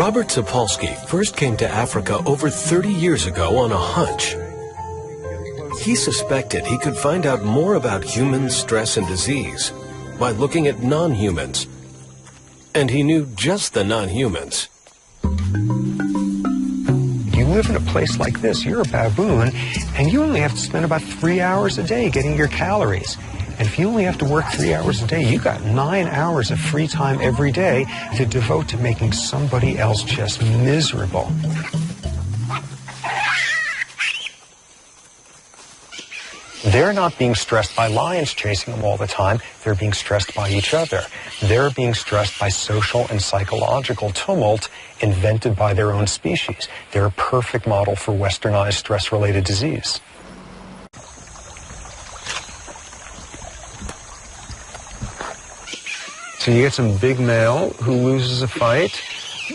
Robert Sapolsky first came to Africa over 30 years ago on a hunch. He suspected he could find out more about human stress and disease by looking at non-humans. And he knew just the non-humans. You live in a place like this, you're a baboon, and you only have to spend about 3 hours a day getting your calories. And if you only have to work 3 hours a day, you got 9 hours of free time every day to devote to making somebody else just miserable. They're not being stressed by lions chasing them all the time. They're being stressed by each other. They're being stressed by social and psychological tumult invented by their own species. They're a perfect model for westernized stress-related disease. So you get some big male who loses a fight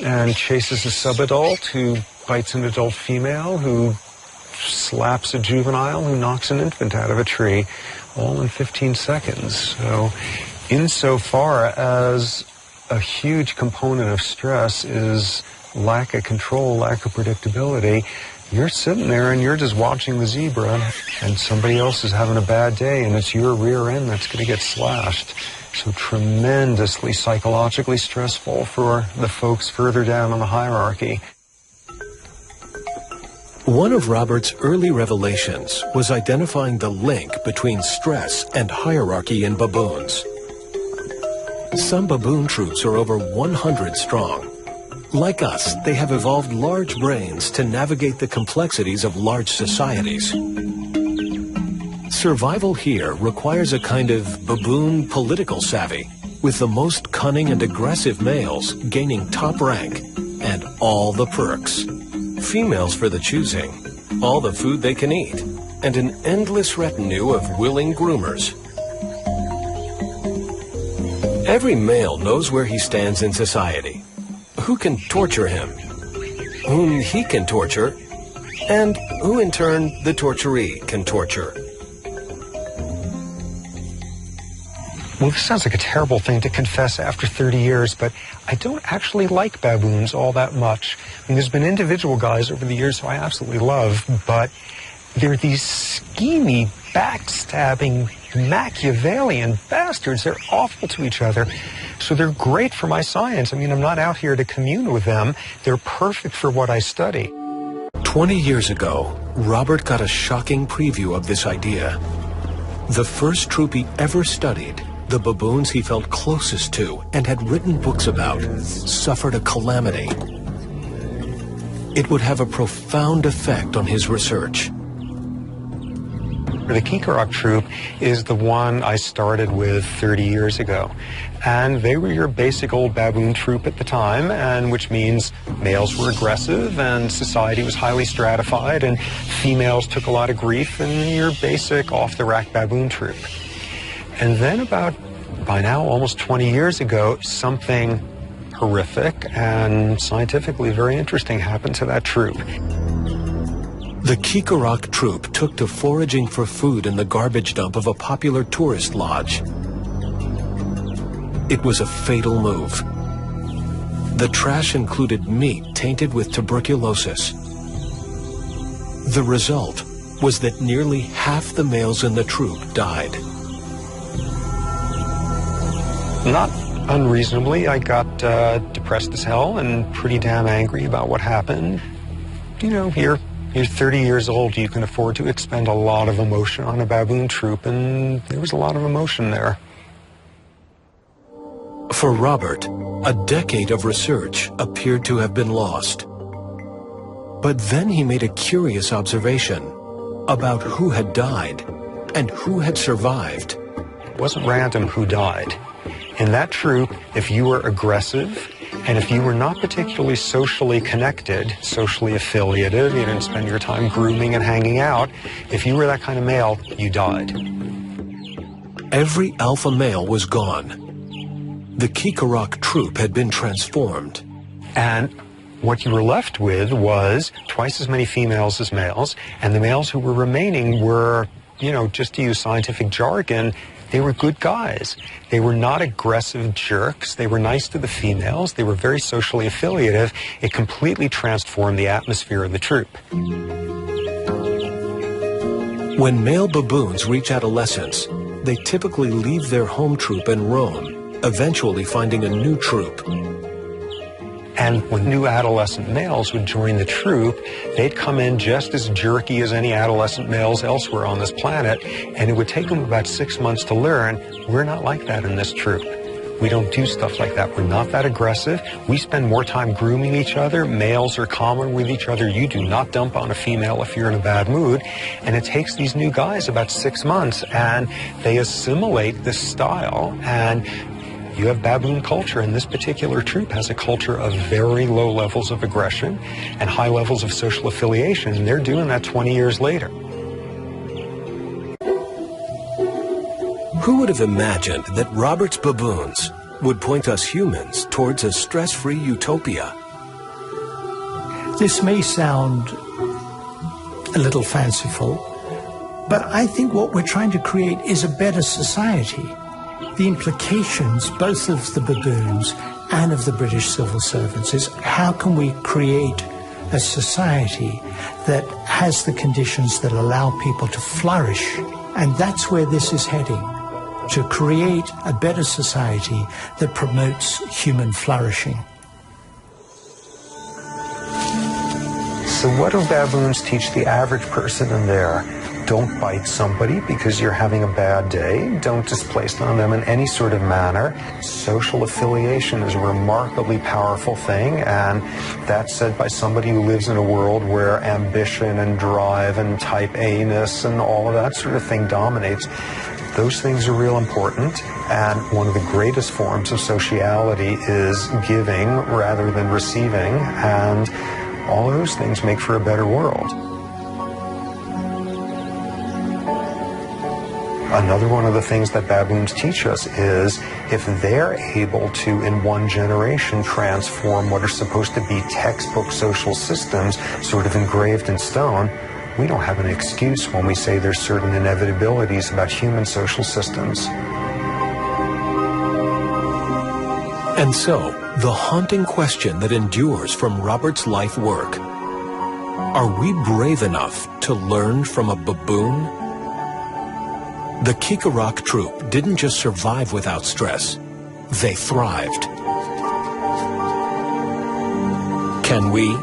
and chases a subadult who bites an adult female who slaps a juvenile who knocks an infant out of a tree, all in 15 seconds. So insofar as a huge component of stress is lack of control, lack of predictability, you're sitting there and you're just watching the zebra and somebody else is having a bad day and it's your rear end that's going to get slashed. So tremendously psychologically stressful for the folks further down on the hierarchy. One of Robert's early revelations was identifying the link between stress and hierarchy in baboons. Some baboon troops are over 100 strong. Like us, they have evolved large brains to navigate the complexities of large societies. Survival here requires a kind of baboon political savvy, with the most cunning and aggressive males gaining top rank and all the perks. Females for the choosing, all the food they can eat, and an endless retinue of willing groomers. Every male knows where he stands in society, who can torture him, whom he can torture, and who in turn the torturee can torture. Well, this sounds like a terrible thing to confess after 30 years, but I don't actually like baboons all that much. I mean, there's been individual guys over the years who I absolutely love, but they're these schemy, backstabbing, Machiavellian bastards. They're awful to each other. So they're great for my science. I mean, I'm not out here to commune with them. They're perfect for what I study. 20 years ago, Robert got a shocking preview of this idea. The first troop he ever studied, the baboons he felt closest to and had written books about, suffered a calamity. It would have a profound effect on his research. The Kikarok troop is the one I started with 30 years ago. And they were your basic old baboon troop at the time, and which means males were aggressive and society was highly stratified and females took a lot of grief, and your basic off-the-rack baboon troop. And then about, by now, almost 20 years ago, something horrific and scientifically very interesting happened to that troop. The Kikarok troop took to foraging for food in the garbage dump of a popular tourist lodge. It was a fatal move. The trash included meat tainted with tuberculosis. The result was that nearly half the males in the troop died. Not unreasonably, I got depressed as hell and pretty damn angry about what happened. You know, you're 30 years old, you can afford to expend a lot of emotion on a baboon troop, and there was a lot of emotion there. For Robert, a decade of research appeared to have been lost. But then he made a curious observation about who had died and who had survived. It wasn't random who died. In that troop, if you were aggressive, and if you were not particularly socially connected, socially affiliated, you didn't spend your time grooming and hanging out, if you were that kind of male, you died. Every alpha male was gone. The Kikarok troop had been transformed. And what you were left with was twice as many females as males, and the males who were remaining were, you know, just to use scientific jargon, They were good guys. They were not aggressive jerks. They were nice to the females. They were very socially affiliative. It completely transformed the atmosphere of the troop. When male baboons reach adolescence, they typically leave their home troop and roam, eventually finding a new troop. And when new adolescent males would join the troop, they'd come in just as jerky as any adolescent males elsewhere on this planet, and it would take them about 6 months to learn, we're not like that in this troop. We don't do stuff like that. We're not that aggressive. We spend more time grooming each other. Males are common with each other. You do not dump on a female if you're in a bad mood. And it takes these new guys about 6 months, and they assimilate this style, and you have baboon culture, and this particular troop has a culture of very low levels of aggression and high levels of social affiliation, and they're doing that 20 years later. Who would have imagined that Robert's baboons would point us humans towards a stress-free utopia? This may sound a little fanciful, but I think what we're trying to create is a better society. The implications, both of the baboons and of the British civil servants, is how can we create a society that has the conditions that allow people to flourish? And that's where this is heading, to create a better society that promotes human flourishing. So what do baboons teach the average person in there? Don't bite somebody because you're having a bad day. Don't displace on them in any sort of manner. Social affiliation is a remarkably powerful thing, and that's said by somebody who lives in a world where ambition and drive and type A-ness and all of that sort of thing dominates. Those things are real important, and one of the greatest forms of sociality is giving rather than receiving, and all those things make for a better world. Another one of the things that baboons teach us is if they're able to, in one generation, transform what are supposed to be textbook social systems, sort of engraved in stone, we don't have an excuse when we say there's certain inevitabilities about human social systems. And so, the haunting question that endures from Robert's life work: are we brave enough to learn from a baboon? The Kikarak troop didn't just survive without stress, they thrived. Can we?